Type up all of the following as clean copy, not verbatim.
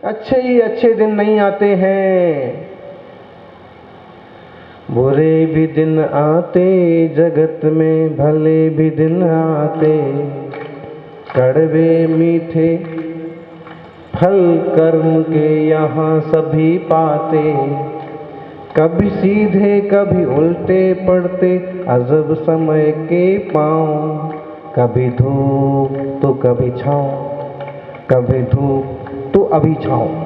अच्छे ही अच्छे दिन नहीं आते हैं, बुरे भी दिन आते, जगत में भले भी दिन आते, कड़वे मीठे फल कर्म के यहाँ सभी पाते, कभी सीधे कभी उल्टे पड़ते, अजब समय के पाँव, कभी धूप तो कभी छाँव, कभी धूप तो अभी छाँव।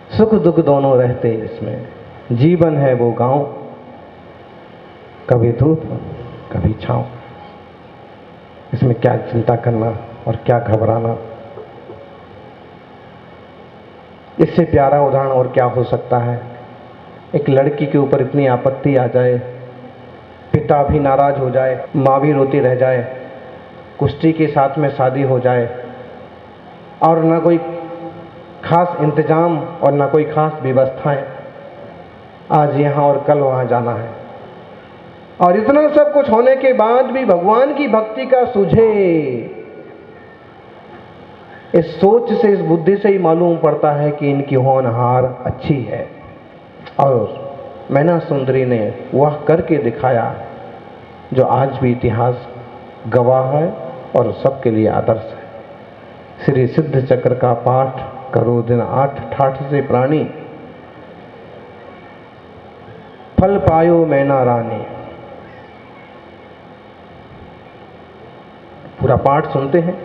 सुख दुख दोनों रहते इसमें, जीवन है वो गांव, कभी धूप कभी छाँव। इसमें क्या चिंता करना और क्या घबराना। इससे प्यारा उदाहरण और क्या हो सकता है। एक लड़की के ऊपर इतनी आपत्ति आ जाए, पिता भी नाराज हो जाए, माँ भी रोती रह जाए, कुश्ती के साथ में शादी हो जाए और ना कोई खास इंतजाम और ना कोई खास व्यवस्थाएं, आज यहाँ और कल वहाँ जाना है। और इतना सब कुछ होने के बाद भी भगवान की भक्ति का सूझे, इस सोच से, इस बुद्धि से ही मालूम पड़ता है कि इनकी होनहार अच्छी है। और मैना सुंदरी ने वह करके दिखाया जो आज भी इतिहास गवाह है और सबके लिए आदर्श है। श्री सिद्ध चक्र का पाठ करो दिन 8 ठाठ से प्राणी, फल पायो मैना रानी। पूरा पाठ सुनते हैं।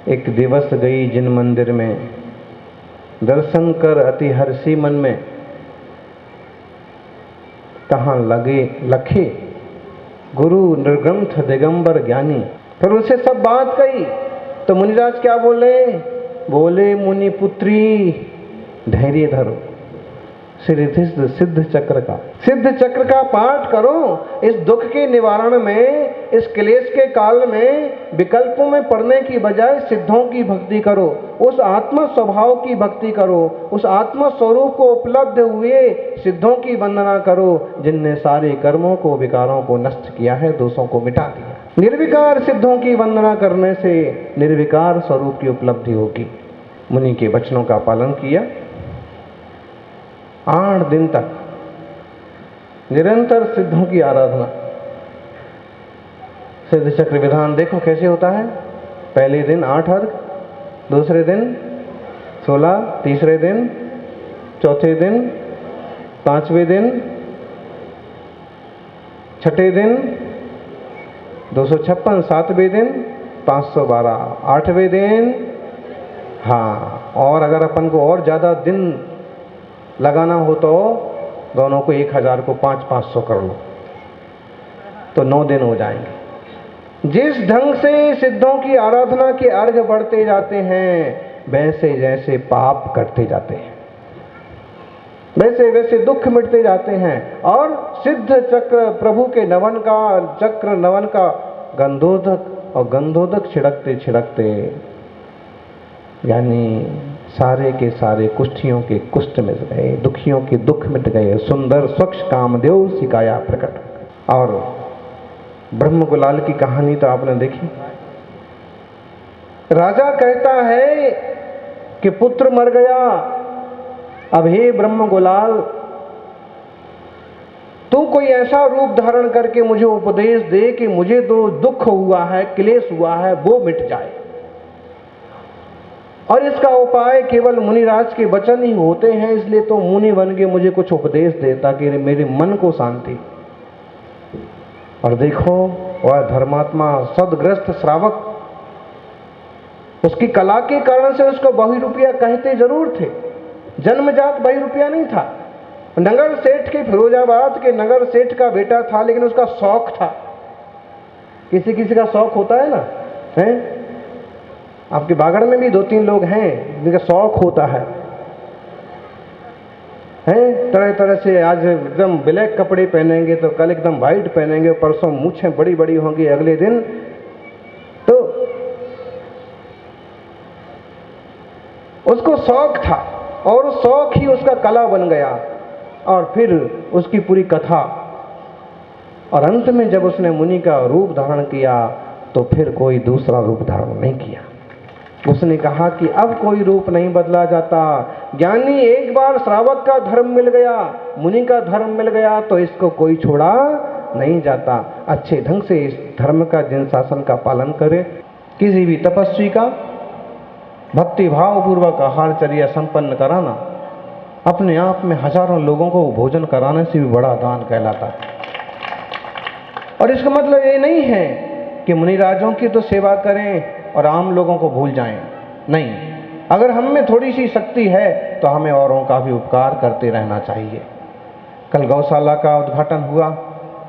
एक दिवस गई जिन मंदिर में, दर्शन कर अति हर्षी मन में, तहां लगे लखे गुरु निर्ग्रंथ दिगंबर ज्ञानी। फिर उनसे सब बात कही तो मुनिराज क्या बोले? बोले मुनि पुत्री धैर्य धरो। श्री सिद्ध चक्र का पाठ करो। इस दुख के निवारण में, इस क्लेश के काल में विकल्पों में पड़ने की बजाय सिद्धों की भक्ति करो, उस आत्म स्वभाव की भक्ति करो, उस आत्म स्वरूप को उपलब्ध हुए सिद्धों की वंदना करो जिनने सारे कर्मों को, विकारों को नष्ट किया है, दोषों को मिटा दिया। निर्विकार सिद्धों की वंदना करने से निर्विकार स्वरूप की उपलब्धि होगी। मुनि के वचनों का पालन किया। 8 दिन तक निरंतर सिद्धों की आराधना। सिद्ध चक्र विधान देखो कैसे होता है। पहले दिन 8 अर्घ, दूसरे दिन 16, तीसरे दिन, चौथे दिन, 5वें दिन, छठे दिन 256, 7वें दिन 512, 8वें दिन। हाँ, और अगर अपन को और ज़्यादा दिन लगाना हो तो दोनों को 1000 को 500 कर लो तो 9 दिन हो जाएंगे। जिस ढंग से सिद्धों की आराधना के अर्घ बढ़ते जाते हैं, वैसे जैसे पाप कटते जाते हैं, वैसे वैसे दुख मिटते जाते हैं। और सिद्ध चक्र प्रभु के नवन का, चक्र नवन का गंधोदक, और गंधोदक छिड़कते छिड़कते यानी सारे के सारे कुष्ठियों के कुष्ठ मिट गए, दुखियों के दुख मिट गए, सुंदर स्वच्छ कामदेव सिकाया प्रकट। और ब्रह्म गुलाल की कहानी तो आपने देखी। राजा कहता है कि पुत्र मर गया, अब हे ब्रह्म गुलाल तू कोई ऐसा रूप धारण करके मुझे उपदेश दे कि मुझे जो दुख हुआ है, क्लेश हुआ है, वो मिट जाए। और इसका उपाय केवल मुनिराज के वचन ही होते हैं, इसलिए तो मुनि बन के मुझे कुछ उपदेश दे ताकि मेरे मन को शांति। और देखो वह धर्मात्मा सदग्रस्त श्रावक, उसकी कला के कारण से उसको बहुरूपिया कहते जरूर थे, जन्मजात बहुरूपिया नहीं था। नगर सेठ के, फिरोजाबाद के नगर सेठ का बेटा था, लेकिन उसका शौक था। किसी किसी का शौक होता है ना, है? आपके बागड़ में भी 2-3 लोग हैं जिनका शौक होता है, तरह तरह से। आज एकदम ब्लैक कपड़े पहनेंगे तो कल एकदम व्हाइट पहनेंगे, परसों मूछें बड़ी बड़ी होंगी, अगले दिन तो उसको शौक था और शौक ही उसका कला बन गया। और फिर उसकी पूरी कथा और अंत में जब उसने मुनि का रूप धारण किया तो फिर कोई दूसरा रूप धारण नहीं किया। उसने कहा कि अब कोई रूप नहीं बदला जाता। ज्ञानी एक बार श्रावक का धर्म मिल गया, मुनि का धर्म मिल गया तो इसको कोई छोड़ा नहीं जाता। अच्छे ढंग से इस धर्म का, जिन शासन का पालन करे। किसी भी तपस्वी का भक्ति भाव पूर्वक आहारचर्या संपन्न कराना अपने आप में हजारों लोगों को भोजन कराने से भी बड़ा दान कहलाता है। और इसका मतलब ये नहीं है कि मुनिराजों की तो सेवा करें और आम लोगों को भूल जाएं। नहीं, अगर हम में थोड़ी सी शक्ति है तो हमें औरों का भी उपकार करते रहना चाहिए। कल गौशाला का उद्घाटन हुआ,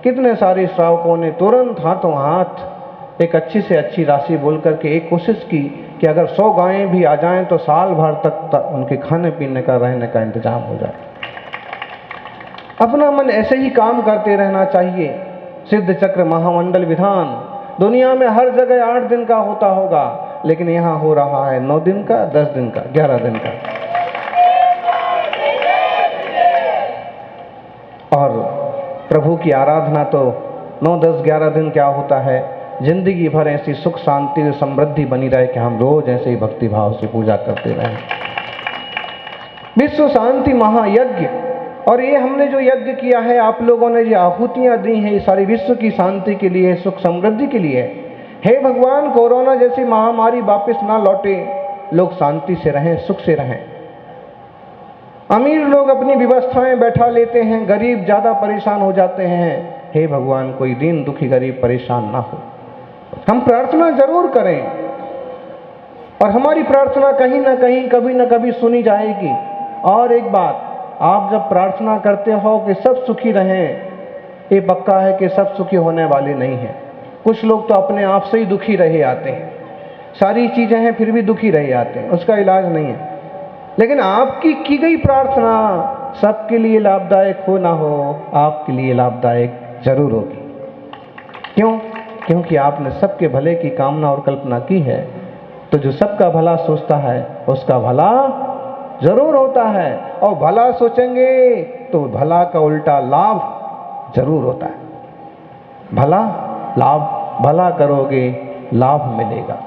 कितने सारे श्रावकों ने तुरंत हाथों हाथ एक अच्छी से अच्छी राशि बोल करके एक कोशिश की कि अगर 100 गायें भी आ जाएं तो साल भर तक उनके खाने पीने का, रहने का इंतजाम हो जाए। अपना मन ऐसे ही काम करते रहना चाहिए। सिद्ध चक्र महामंडल विधान दुनिया में हर जगह 8 दिन का होता होगा, लेकिन यहाँ हो रहा है 9 दिन का, 10 दिन का, 11 दिन का। और प्रभु की आराधना तो 9, 10, 11 दिन क्या होता है, जिंदगी भर ऐसी सुख शांति और समृद्धि बनी रहे कि हम रोज ऐसे ही भक्ति भाव से पूजा करते रहें। विश्व शांति महायज्ञ, और ये हमने जो यज्ञ किया है, आप लोगों ने जो आहुतियां दी हैं, ये सारी विश्व की शांति के लिए, सुख समृद्धि के लिए है। हे भगवान, कोरोना जैसी महामारी वापस ना लौटे, लोग शांति से रहें, सुख से रहें। अमीर लोग अपनी व्यवस्थाएं बैठा लेते हैं, गरीब ज्यादा परेशान हो जाते हैं। हे भगवान, कोई दीन दुखी गरीब परेशान ना हो। हम प्रार्थना जरूर करें और हमारी प्रार्थना कहीं ना कहीं, कभी ना कभी सुनी जाएगी। और एक बात, आप जब प्रार्थना करते हो कि सब सुखी रहें, ये पक्का है कि सब सुखी होने वाले नहीं हैं। कुछ लोग तो अपने आप से ही दुखी रहे आते हैं, सारी चीजें हैं फिर भी दुखी रहे आते हैं, उसका इलाज नहीं है। लेकिन आपकी की गई प्रार्थना सबके लिए लाभदायक हो ना हो, आपके लिए लाभदायक जरूर होगी। क्यों? क्योंकि आपने सबके भले की कामना और कल्पना की है, तो जो सबका भला सोचता है उसका भला जरूर होता है। और भला सोचेंगे तो भला का उल्टा लाभ जरूर होता है। भला लाभ, भला करोगे लाभ मिलेगा।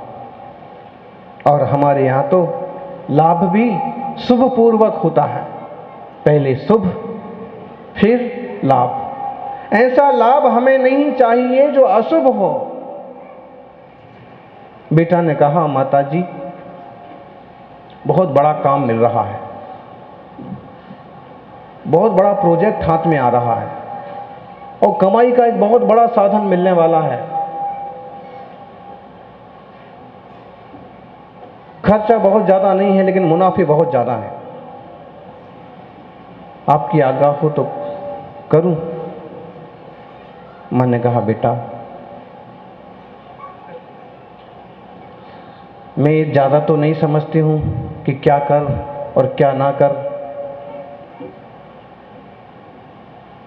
और हमारे यहाँ तो लाभ भी शुभ पूर्वक होता है, पहले शुभ फिर लाभ। ऐसा लाभ हमें नहीं चाहिए जो अशुभ हो। बेटा ने कहा, माता जी बहुत बड़ा काम मिल रहा है, बहुत बड़ा प्रोजेक्ट हाथ में आ रहा है और कमाई का एक बहुत बड़ा साधन मिलने वाला है। खर्चा बहुत ज्यादा नहीं है लेकिन मुनाफे बहुत ज्यादा है। आपकी आज्ञा हो तो करूं। मैंने कहा, बेटा मैं ज्यादा तो नहीं समझती हूं कि क्या कर और क्या ना कर,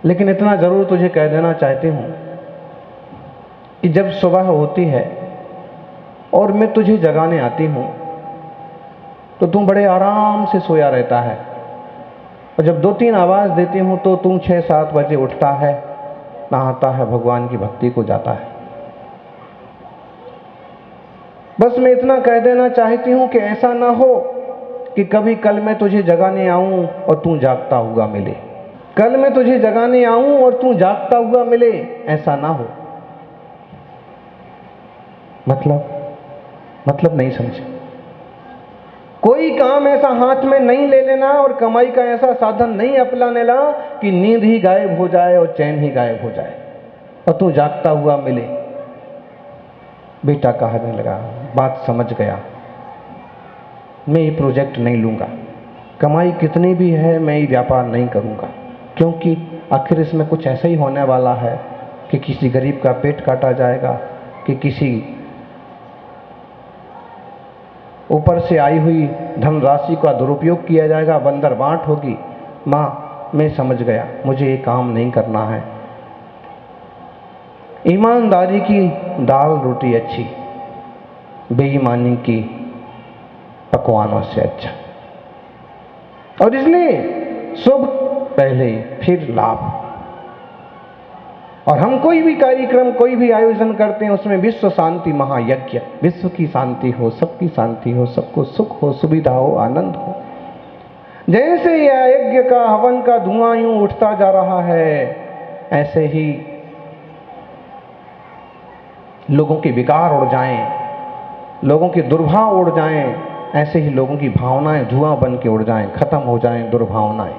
लेकिन इतना जरूर तुझे कह देना चाहती हूं कि जब सुबह होती है और मैं तुझे जगाने आती हूं तो तू बड़े आराम से सोया रहता है, और जब 2-3 आवाज देती हूं तो तू 6-7 बजे उठता है, नहाता है, भगवान की भक्ति को जाता है। बस मैं इतना कह देना चाहती हूं कि ऐसा ना हो कि कभी कल मैं तुझे जगाने आऊं और तू जागता हुआ मिले, कल मैं तुझे जगाने आऊं और तू जागता हुआ मिले, ऐसा ना हो। मतलब नहीं समझे। कोई काम ऐसा हाथ में नहीं ले लेना और कमाई का ऐसा साधन नहीं अपना लेना कि नींद ही गायब हो जाए और चैन ही गायब हो जाए और तू जागता हुआ मिले। बेटा कहने लगा, बात समझ गया, मैं ये प्रोजेक्ट नहीं लूंगा, कमाई कितनी भी है मैं ये व्यापार नहीं करूंगा, क्योंकि आखिर इसमें कुछ ऐसा ही होने वाला है कि किसी गरीब का पेट काटा जाएगा, कि किसी ऊपर से आई हुई धनराशि का दुरुपयोग किया जाएगा, बंदर बांट होगी। माँ मैं समझ गया, मुझे ये काम नहीं करना है। ईमानदारी की दाल रोटी अच्छी, बेईमानी की पकवानों से अच्छा। और इसलिए शुभ पहले फिर लाभ। और हम कोई भी कार्यक्रम, कोई भी आयोजन करते हैं, उसमें विश्व शांति महायज्ञ, विश्व की शांति हो, सबकी शांति हो, सबको सुख हो, सुविधा हो, आनंद हो। जैसे यह यज्ञ का, हवन का धुआं यूं उठता जा रहा है, ऐसे ही लोगों के विकार उड़ जाएं, लोगों के दुर्भाव उड़ जाएं, ऐसे ही लोगों की भावनाएं धुआं बन के उड़ जाएं, खत्म हो जाएं दुर्भावनाएं।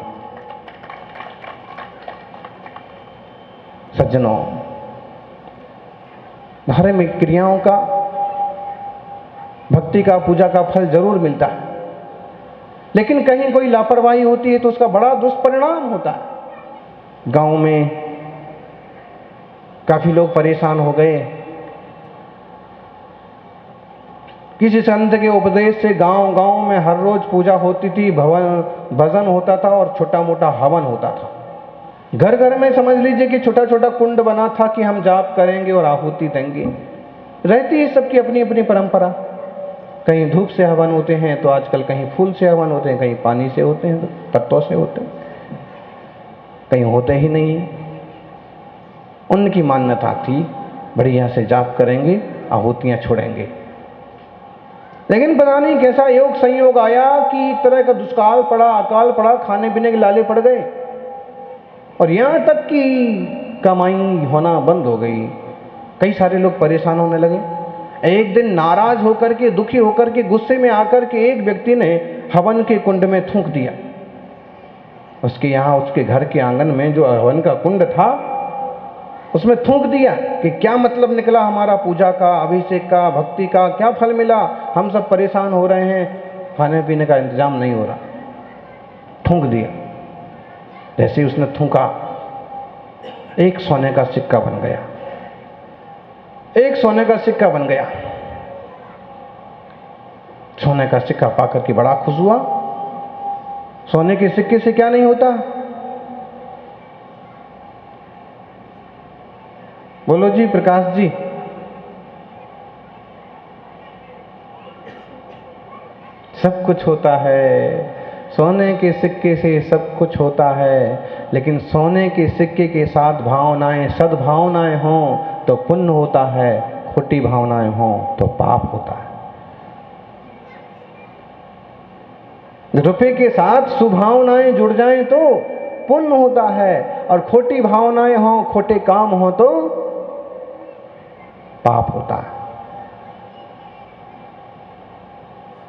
सज्जनों, धार्मिक क्रियाओं का, भक्ति का, पूजा का फल जरूर मिलता है, लेकिन कहीं कोई लापरवाही होती है तो उसका बड़ा दुष्परिणाम होता है। गांव में काफी लोग परेशान हो गए। किसी संत के उपदेश से गांव गांव में हर रोज पूजा होती थी, भजन होता था और छोटा मोटा हवन होता था। घर घर में समझ लीजिए कि छोटा छोटा कुंड बना था कि हम जाप करेंगे और आहुति देंगे। रहती है सबकी अपनी अपनी परंपरा। कहीं धूप से हवन होते हैं तो आजकल कहीं फूल से हवन होते हैं, कहीं पानी से होते हैं, पत्तों से होते हैं, कहीं होते ही नहीं है। उनकी मान्यता थी बढ़िया से जाप करेंगे, आहुतियां छोड़ेंगे। लेकिन पता नहीं कैसा योग संयोग आया कि एक तरह का दुष्काल पड़ा, अकाल पड़ा, खाने पीने के लाले पड़ गए और यहां तक कि कमाई होना बंद हो गई। कई सारे लोग परेशान होने लगे। एक दिन नाराज होकर के, दुखी होकर के, गुस्से में आकर के एक व्यक्ति ने हवन के कुंड में थूक दिया। उसके यहाँ, उसके घर के आंगन में जो हवन का कुंड था उसमें थूक दिया कि क्या मतलब निकला हमारा पूजा का, अभिषेक का, भक्ति का, क्या फल मिला? हम सब परेशान हो रहे हैं, खाने पीने का इंतजाम नहीं हो रहा। थूक दिया। जैसे ही उसने थूका, एक सोने का सिक्का बन गया। एक सोने का सिक्का बन गया। सोने का सिक्का पाकर के बड़ा खुश हुआ। सोने के सिक्के से क्या नहीं होता? बोलो जी प्रकाश जी। सब कुछ होता है। सोने के सिक्के से सब कुछ होता है, लेकिन सोने के सिक्के के साथ भावनाएं, सद्भावनाएं हों तो पुण्य होता है, खोटी भावनाएं हों तो पाप होता है। रुपए के साथ सुभावनाएं जुड़ जाएं तो पुण्य होता है, और खोटी भावनाएं हों, खोटे काम हों तो पाप होता है।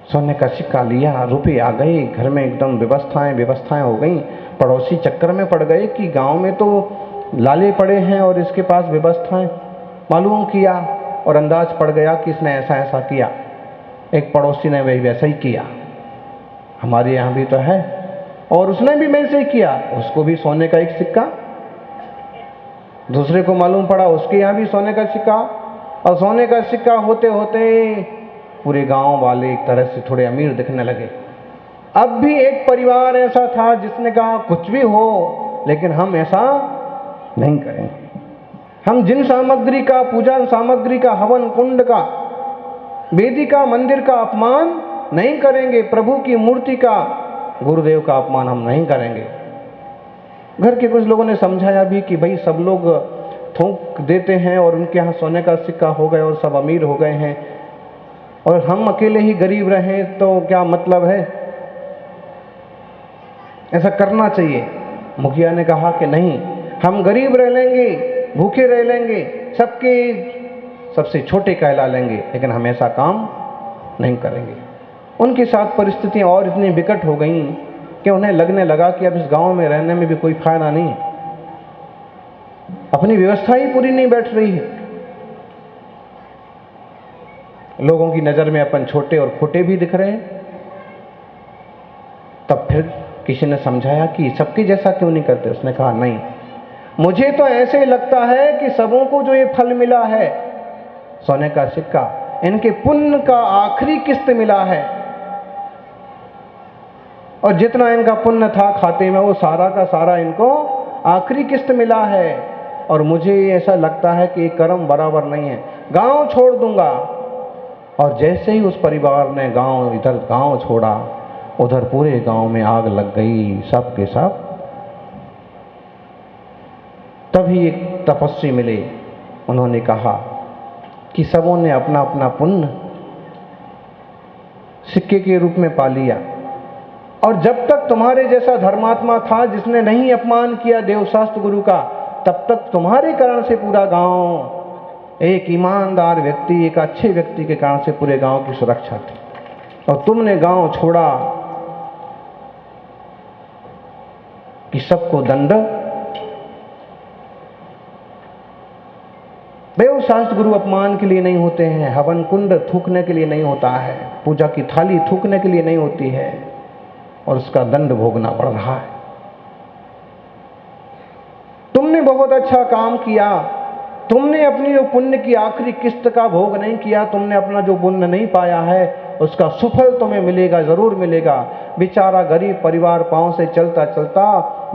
सोने का सिक्का लिया, रुपए आ गए, घर में एकदम व्यवस्थाएं हो गई। पड़ोसी चक्कर में पड़ गए कि गांव में तो लाले पड़े हैं और इसके पास व्यवस्थाएं। मालूम किया और अंदाज पड़ गया कि इसने ऐसा ऐसा किया। एक पड़ोसी ने वही वैसा ही किया, हमारे यहाँ भी तो है, और उसने भी वैसे ही किया। उसको भी सोने का एक सिक्का। दूसरे को मालूम पड़ा उसके यहाँ भी सोने का सिक्का, और सोने का सिक्का होते होते पूरे गांव वाले एक तरह से थोड़े अमीर दिखने लगे। अब भी एक परिवार ऐसा था जिसने कहा कुछ भी हो, लेकिन हम ऐसा नहीं करेंगे। हम जिन सामग्री का, पूजा सामग्री का, हवन कुंड का, वेदिका, मंदिर का अपमान नहीं करेंगे। प्रभु की मूर्ति का, गुरुदेव का अपमान हम नहीं करेंगे। घर के कुछ लोगों ने समझाया भी कि भाई सब लोग थूक देते हैं और उनके यहाँ सोने का सिक्का हो गए और सब अमीर हो गए हैं, और हम अकेले ही गरीब रहें तो क्या मतलब है? ऐसा करना चाहिए। मुखिया ने कहा कि नहीं, हम गरीब रह लेंगे, भूखे रह लेंगे, सबके सबसे छोटे कहला लेंगे, लेकिन हम ऐसा काम नहीं करेंगे। उनके साथ परिस्थितियां और इतनी विकट हो गई कि उन्हें लगने लगा कि अब इस गांव में रहने में भी कोई फायदा नहीं, अपनी व्यवस्था ही पूरी नहीं बैठ रही है। लोगों की नजर में अपन छोटे और खोटे भी दिख रहे हैं। तब फिर किसी ने समझाया कि सबके जैसा क्यों नहीं करते? उसने कहा नहीं, मुझे तो ऐसे लगता है कि सबों को जो ये फल मिला है, सोने का सिक्का, इनके पुण्य का आखिरी किस्त मिला है, और जितना इनका पुण्य था खाते में वो सारा का सारा इनको आखिरी किस्त मिला है। और मुझे ऐसा लगता है कि ये कर्म बराबर नहीं है, गांव छोड़ दूंगा। और जैसे ही उस परिवार ने इधर गांव छोड़ा, उधर पूरे गांव में आग लग गई, सब के सब। तभी एक तपस्वी मिले, उन्होंने कहा कि सबों ने अपना अपना पुण्य सिक्के के रूप में पा लिया, और जब तक तुम्हारे जैसा धर्मात्मा था जिसने नहीं अपमान किया देवशास्त्र गुरु का, तब तक तुम्हारे कारण से पूरा गांव, एक ईमानदार व्यक्ति, एक अच्छे व्यक्ति के कारण से पूरे गांव की सुरक्षा थी, और तुमने गांव छोड़ा कि सबको दंड। देवशास्त्र गुरु अपमान के लिए नहीं होते हैं, हवन कुंड थूकने के लिए नहीं होता है, पूजा की थाली थूकने के लिए नहीं होती है, और उसका दंड भोगना पड़ रहा है। तुमने बहुत अच्छा काम किया, तुमने अपनी जो पुण्य की आखिरी किस्त का भोग नहीं किया, तुमने अपना जो पुण्य नहीं पाया है उसका सुफल तुम्हें मिलेगा, जरूर मिलेगा। बेचारा गरीब परिवार पांव से चलता चलता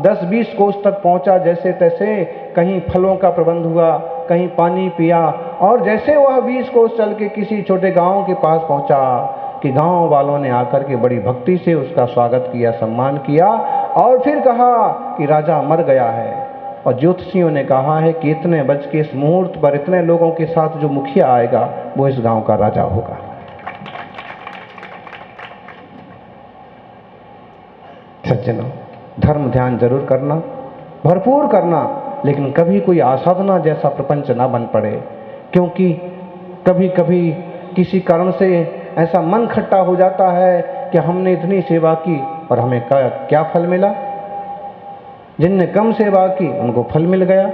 10-20 कोस तक पहुंचा, जैसे तैसे, कहीं फलों का प्रबंध हुआ, कहीं पानी पिया, और जैसे वह 20 कोस चल के किसी छोटे गांव के पास पहुंचा कि गांव वालों ने आकर के बड़ी भक्ति से उसका स्वागत किया, सम्मान किया, और फिर कहा कि राजा मर गया है। और ज्योतिषियों ने कहा है कि इतने बज के इस मुहूर्त पर इतने लोगों के साथ जो मुखिया आएगा वो इस गांव का राजा होगा। सज्जनों, धर्म ध्यान जरूर करना, भरपूर करना, लेकिन कभी कोई आसाधना जैसा प्रपंच ना बन पड़े, क्योंकि कभी कभी किसी कारण से ऐसा मन खट्टा हो जाता है कि हमने इतनी सेवा की और हमें क्या फल मिला। जिनने कम सेवा की उनको फल मिल गया,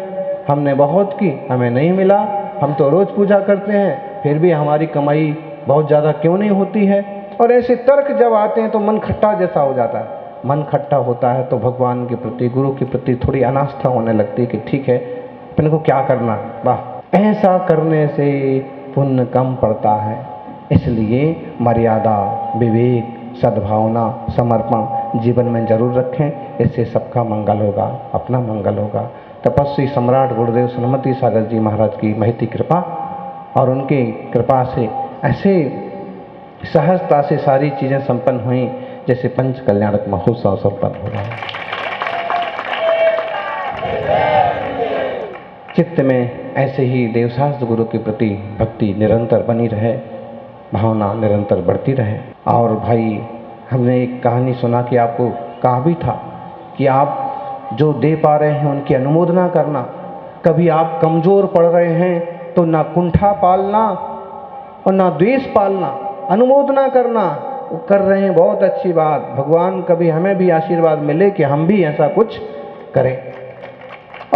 हमने बहुत की हमें नहीं मिला, हम तो रोज पूजा करते हैं फिर भी हमारी कमाई बहुत ज़्यादा क्यों नहीं होती है। और ऐसे तर्क जब आते हैं तो मन खट्टा जैसा हो जाता है। मन खट्टा होता है तो भगवान के प्रति, गुरु के प्रति थोड़ी अनास्था होने लगती है कि ठीक है, अपने को क्या करना, वाह, ऐसा करने से पुण्य कम पड़ता है। इसलिए मर्यादा, विवेक, सद्भावना, समर्पण जीवन में जरूर रखें, इससे सबका मंगल होगा, अपना मंगल होगा। तपस्वी सम्राट गुरुदेव सन्मति सागर जी महाराज की महती कृपा, और उनकी कृपा से ऐसे सहजता से सारी चीज़ें संपन्न हुई जैसे पंच कल्याणक महोत्सव संपन्न हो रहा है। चित्त में ऐसे ही देवशास्त्र गुरु के प्रति भक्ति निरंतर बनी रहे, भावना निरंतर बढ़ती रहे। और भाई, हमने एक कहानी सुना कि आपको कहा भी था कि आप जो दे पा रहे हैं उनकी अनुमोदना करना। कभी आप कमज़ोर पड़ रहे हैं तो ना कुंठा पालना और ना द्वेष पालना, अनुमोदना करना। वो कर रहे हैं, बहुत अच्छी बात, भगवान कभी हमें भी आशीर्वाद मिले कि हम भी ऐसा कुछ करें।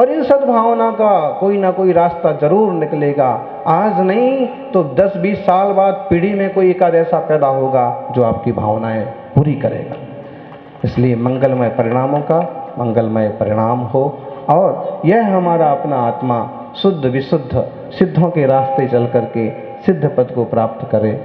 और इन सद्भावना का कोई ना कोई रास्ता जरूर निकलेगा, आज नहीं तो 10-20 साल बाद पीढ़ी में कोई एक ऐसा पैदा होगा जो आपकी भावनाएं पूरी करेगा। इसलिए मंगलमय परिणामों का मंगलमय परिणाम हो, और यह हमारा अपना आत्मा शुद्ध विशुद्ध सिद्धों के रास्ते चल करके सिद्ध पद को प्राप्त करे।